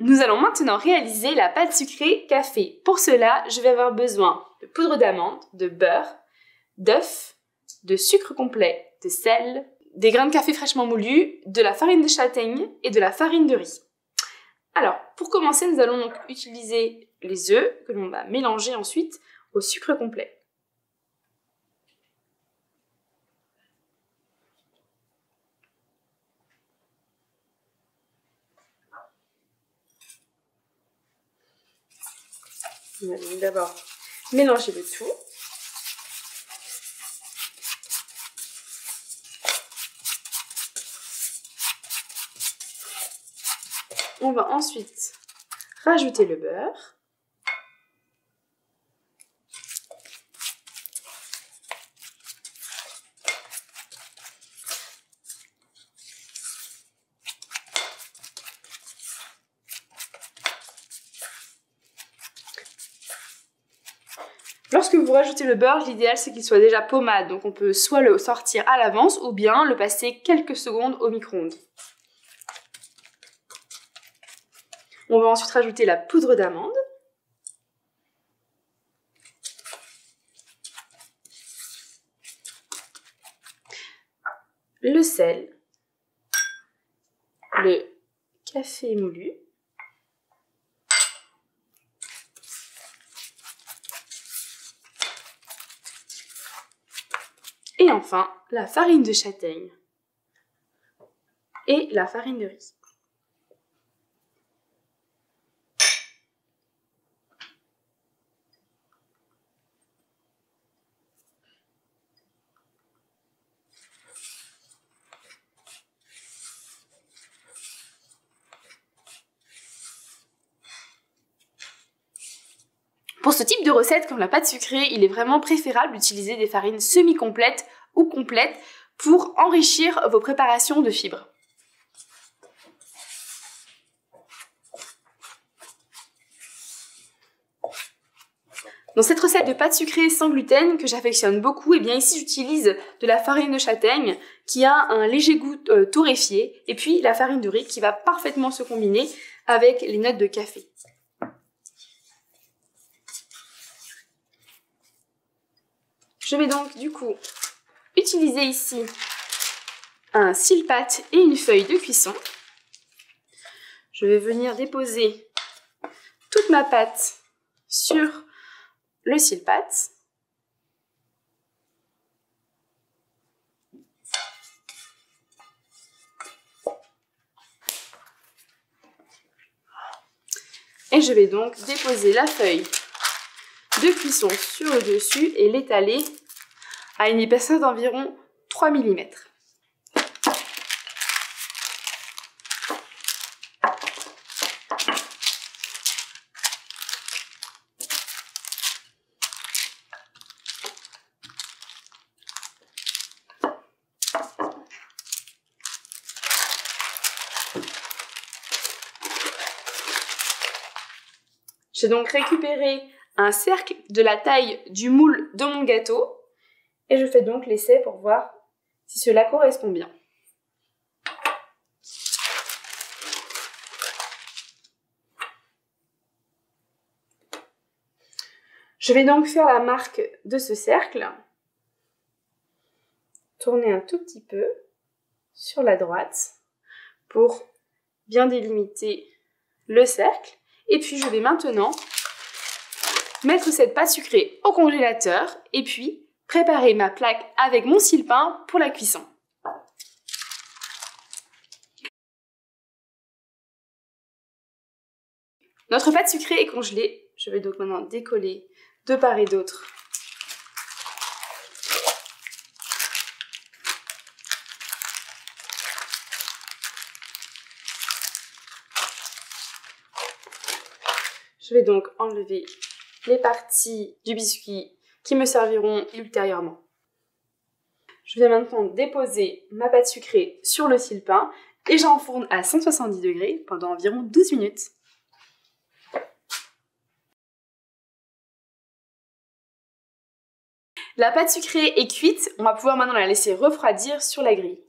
Nous allons maintenant réaliser la pâte sucrée café. Pour cela, je vais avoir besoin de poudre d'amande, de beurre, d'œufs, de sucre complet, de sel, des grains de café fraîchement moulus, de la farine de châtaigne et de la farine de riz. Alors, pour commencer, nous allons donc utiliser les œufs que l'on va mélanger ensuite au sucre complet. On va donc d'abord mélanger le tout. On va ensuite rajouter le beurre. Lorsque vous rajoutez le beurre, l'idéal c'est qu'il soit déjà pommade, donc on peut soit le sortir à l'avance ou bien le passer quelques secondes au micro-ondes. On va ensuite rajouter la poudre d'amande. Le sel. Le café moulu. Et enfin, la farine de châtaigne et la farine de riz. Pour ce type de recette, comme la pâte sucrée, il est vraiment préférable d'utiliser des farines semi-complètes ou complètes pour enrichir vos préparations de fibres. Dans cette recette de pâte sucrée sans gluten que j'affectionne beaucoup, et bien ici j'utilise de la farine de châtaigne qui a un léger goût torréfié et puis la farine de riz qui va parfaitement se combiner avec les notes de café. Je vais donc du coup utiliser ici un sile-pâte et une feuille de cuisson. Je vais venir déposer toute ma pâte sur le sile-pâte. Et je vais donc déposer la feuille de cuisson sur le dessus et l'étaler à une épaisseur d'environ 3 mm. J'ai donc récupéré un cercle de la taille du moule de mon gâteau et je fais donc l'essai pour voir si cela correspond bien. Je vais donc faire la marque de ce cercle, tourner un tout petit peu sur la droite pour bien délimiter le cercle. Et puis je vais maintenant mettre cette pâte sucrée au congélateur et puis préparer ma plaque avec mon sile-pain pour la cuisson. Notre pâte sucrée est congelée. Je vais donc maintenant décoller de part et d'autre. Je vais donc enlever les parties du biscuit qui me serviront ultérieurement. Je vais maintenant déposer ma pâte sucrée sur le sile-pain et j'enfourne à 170 degrés pendant environ 12 minutes. La pâte sucrée est cuite, on va pouvoir maintenant la laisser refroidir sur la grille.